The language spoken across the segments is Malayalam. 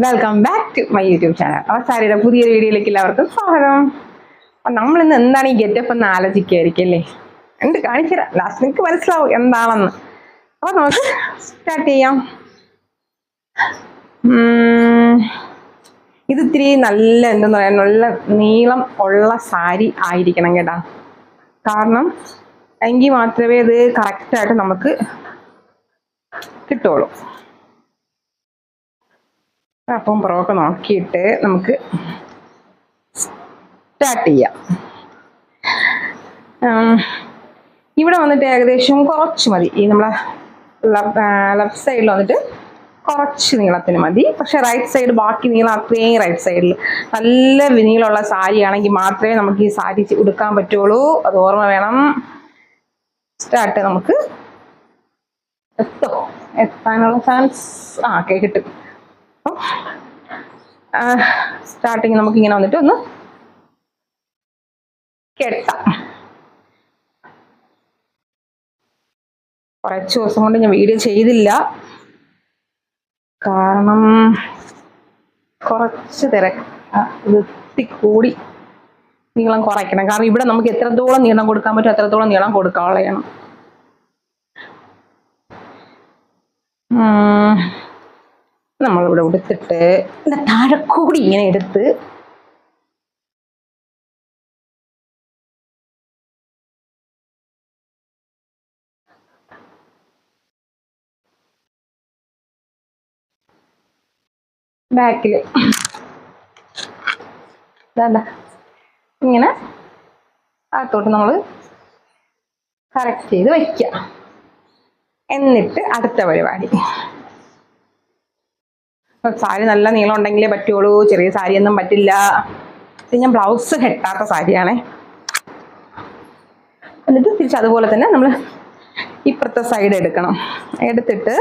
Welcome back to my YouTube channel. അപ്പോൾ സാരിയുടെ പുതിയൊരു വീഡിയോയിലേക്ക് എല്ലാവർക്കും സ്വാഗതം. അപ്പം നമ്മൾ ഇന്ന് എന്താണ് ഈ ഗെറ്റപ്പ് എന്ന് ആലോചിക്കുകയായിരിക്കും അല്ലേ? എന്ത് കാണിച്ചുതരാം, ലാസ്റ്റ് നിങ്ങൾക്ക് മനസ്സിലാവും എന്താണെന്ന്. അപ്പൊ നമുക്ക് സ്റ്റാർട്ട് ചെയ്യാം. ഇത് ഇത്തിരി നല്ല എന്തെന്ന് പറയാൻ നല്ല നീളം ഉള്ള സാരി ആയിരിക്കണം കേട്ടാ. കാരണം എങ്കിൽ മാത്രമേ ഇത് കറക്റ്റായിട്ട് നമുക്ക് കിട്ടുള്ളൂ. അപ്പം പുറമൊക്കെ നോക്കിയിട്ട് നമുക്ക് സ്റ്റാർട്ട് ചെയ്യാം. ഇവിടെ വന്നിട്ട് ഏകദേശം കുറച്ച് മതി. ഈ നമ്മളെ ലെഫ്റ്റ് സൈഡിൽ വന്നിട്ട് കുറച്ച് നീളത്തിന് മതി. പക്ഷെ റൈറ്റ് സൈഡ് ബാക്കി നീളം അത്രയും റൈറ്റ് സൈഡിൽ നല്ല നീളമുള്ള സാരി ആണെങ്കിൽ മാത്രമേ നമുക്ക് ഈ സാരി ഉടുക്കാൻ പറ്റുള്ളൂ. അത് ഓർമ്മ വേണം. സ്റ്റാർട്ട് നമുക്ക് എത്താനുള്ള ചാൻസ് കിട്ടും. സ്റ്റാർട്ടിങ് നമുക്ക് ഇങ്ങനെ വന്നിട്ട് ഒന്ന് കെട്ടാം. കുറച്ച് ദിവസം കൊണ്ട് ഞാൻ വീഡിയോ ചെയ്തില്ല, കാരണം കുറച്ച് കൂടി നീളം കുറയ്ക്കണം. കാരണം ഇവിടെ നമുക്ക് എത്രത്തോളം നീളം കൊടുക്കാൻ പറ്റും അത്രത്തോളം നീളം കൊടുക്കാനുള്ളതാണ്. നമ്മളിവിടെ എടുത്തിട്ട് താഴെക്കൂടി ഇങ്ങനെ എടുത്ത് ബാക്കില് ഇങ്ങനെ അകത്തോട്ട് നമ്മൾ കറക്റ്റ് ചെയ്ത് വയ്ക്കുക. എന്നിട്ട് അടുത്ത പരിപാടി, സാരി നല്ല നീളം ഉണ്ടെങ്കിലേ പറ്റുള്ളൂ, ചെറിയ സാരിയൊന്നും പറ്റില്ല. ഇത് ഞാൻ ബ്ലൗസ് കെട്ടാത്ത സാരിയാണേ. എന്നിട്ട് തിരിച്ച് അതുപോലെ തന്നെ നമ്മൾ ഇപ്പുറത്തെ സൈഡ് എടുക്കണം. എടുത്തിട്ട്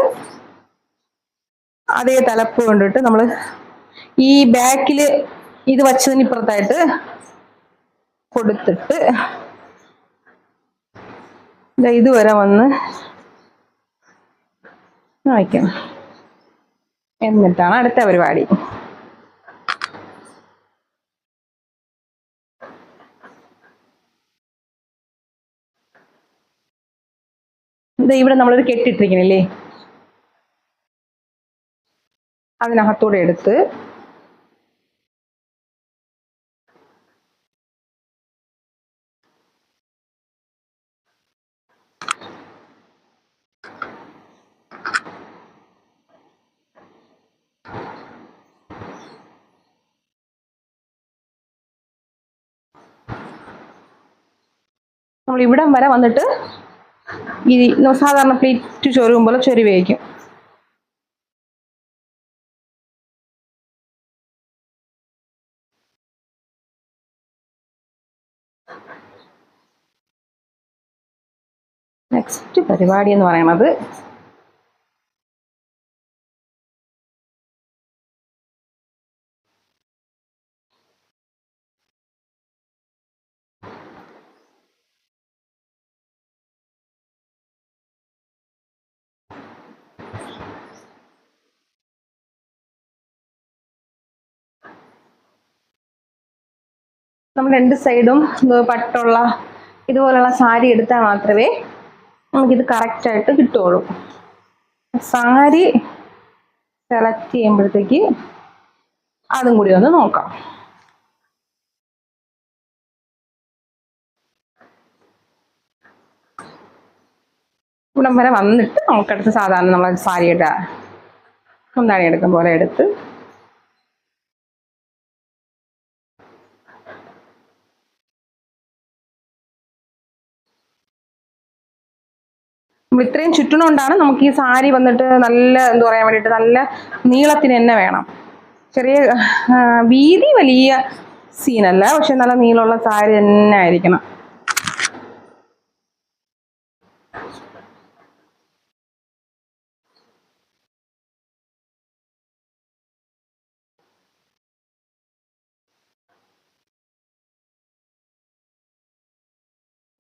അതേ തലപ്പ് കൊണ്ടിട്ട് നമ്മൾ ഈ ബാക്കിൽ ഇത് വച്ചതിന് ഇപ്പുറത്തായിട്ട് കൊടുത്തിട്ട് ഇതുവരെ വന്ന് വയ്ക്കണം. എന്നിട്ടാണ് അടുത്ത പരിപാടി. ഇവിടെ നമ്മളൊരു കെട്ടിട്ടിരിക്കണില്ലേ, അതിനകത്തൂടെ എടുത്ത് നമ്മൾ ഇവിടം വരെ വന്നിട്ട് ഈ സാധാരണ പ്ലേറ്റ് ചൊരുവും പോലെ ചൊരുവി വയ്ക്കും. നെക്സ്റ്റ് പരിപാടി എന്ന് പറയുന്നത് നമ്മൾ രണ്ട് സൈഡും പട്ടുള്ള ഇതുപോലുള്ള സാരി എടുത്താൽ മാത്രമേ നമുക്കിത് കറക്റ്റായിട്ട് കിട്ടുള്ളൂ. സാരി സെലക്ട് ചെയ്യുമ്പോഴത്തേക്ക് അതും കൂടി ഒന്ന് നോക്കാം. ഇവിടം വരെ വന്നിട്ട് നമുക്കടുത്ത് സാധാരണ നമ്മൾ സാരിയുടെ മുന്താണി എടുക്കും പോലെ എടുത്ത് ഇത്രയും ചുറ്റണോണ്ടാണ് നമുക്ക് ഈ സാരി വന്നിട്ട് നല്ല എന്താ പറയാൻ വേണ്ടിയിട്ട് നല്ല നീളത്തിന് തന്നെ വേണം. ചെറിയ വീതി വലിയ സീനല്ല, പക്ഷെ നല്ല നീളമുള്ള സാരി തന്നെ ആയിരിക്കണം.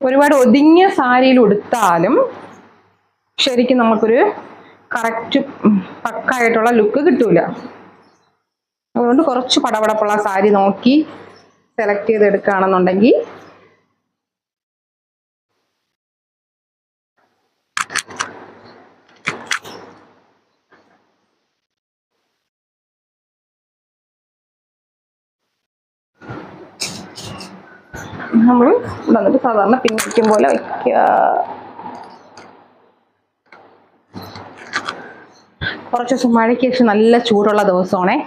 ഒരുപാട് ഒതുങ്ങിയ സാരിയിൽ ഉടുത്താലും ശരിക്കും നമുക്കൊരു കറക്റ്റ് പക്കായിട്ടുള്ള ലുക്ക് കിട്ടൂല. അതുകൊണ്ട് കുറച്ച് പടപടപ്പുള്ള സാരി നോക്കി സെലക്ട് ചെയ്തെടുക്കുകയാണെന്നുണ്ടെങ്കിൽ നമ്മൾ വന്നിട്ട് സാധാരണ പിന്നിക്കും പോലെ വയ്ക്കുക. കുറച്ച് ദിവസം മഴയ്ക്ക് ശേഷം നല്ല ചൂടുള്ള ദിവസമാണേ.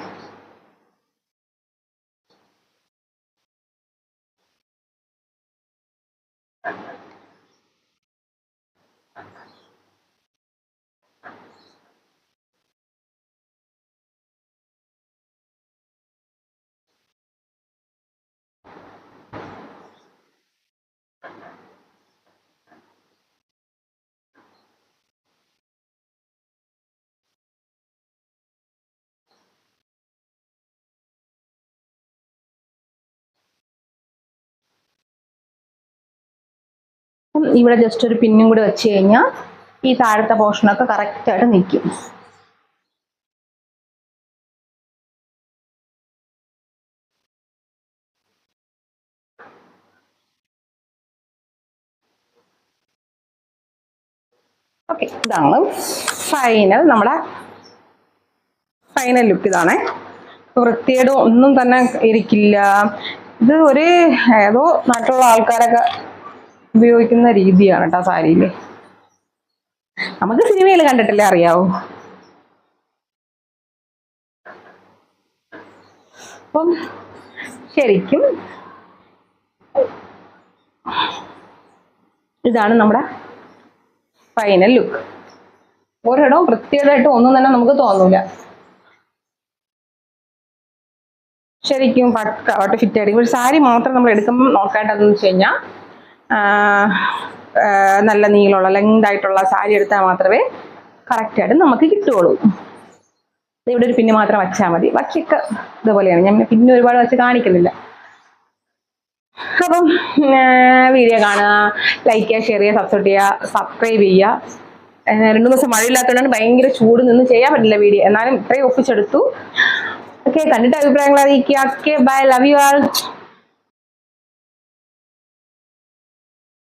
ഇവിടെ ജസ്റ്റ് ഒരു പിന്നും കൂടി വെച്ച് കഴിഞ്ഞാൽ ഈ താഴത്തെ പോർഷനൊക്കെ കറക്റ്റായിട്ട് നിൽക്കും. ഓക്കെ, ഇതാണ് നമ്മുടെ ഫൈനൽ ലുക്ക്. ഇതാണേ. വൃത്തിയുടെ ഒന്നും തന്നെ ഇരിക്കില്ല. ഇത് ഒരു ഏതോ നാട്ടിലുള്ള ആൾക്കാരൊക്കെ ഉപയോഗിക്കുന്ന രീതിയാണ് കേട്ടോ സാരിയില്. നമുക്ക് സിനിമയിൽ കണ്ടിട്ടില്ലേ, അറിയാവോ? അപ്പം ശരിക്കും ഇതാണ് നമ്മുടെ ഫൈനൽ ലുക്ക്. ഒരിടവും വൃത്തിയുടേതായിട്ട് ഒന്നും തന്നെ നമുക്ക് തോന്നൂല. ശരിക്കും പക്കായിട്ട് ഫിറ്റ് ആയിരിക്കും. ഒരു സാരി മാത്രം നമ്മൾ എടുക്കുമ്പോൾ നോക്കേണ്ടതെന്ന് വെച്ച് കഴിഞ്ഞാൽ നല്ല നീളമുള്ള ലെങ്ത് ആയിട്ടുള്ള സാരി എടുത്താൽ മാത്രമേ കറക്റ്റായിട്ട് നമുക്ക് കിട്ടുകയുള്ളൂ. ഇവിടെ ഒരു പിന്നെ മാത്രം വച്ചാൽ മതി. ബാക്കിയൊക്കെ ഇതുപോലെയാണ്. ഞാൻ പിന്നെ ഒരുപാട് വെച്ച് കാണിക്കുന്നില്ല. അപ്പം വീഡിയോ കാണുക, ലൈക്ക് ചെയ്യുക, ഷെയർ ചെയ്യുക, സബ്സ്ക്രൈബ് ചെയ്യുക. 2 ദിവസം മഴയില്ലാത്തതുകൊണ്ടാണ് ഭയങ്കര ചൂട് നിന്ന് ചെയ്യാൻ പറ്റില്ല വീഡിയോ. എന്നാലും ഇത്രയും ഒപ്പിച്ചെടുത്തു. ഓക്കെ, കണ്ടിട്ട് അഭിപ്രായങ്ങൾ അറിയിക്കുക. Okay, bye, love you all.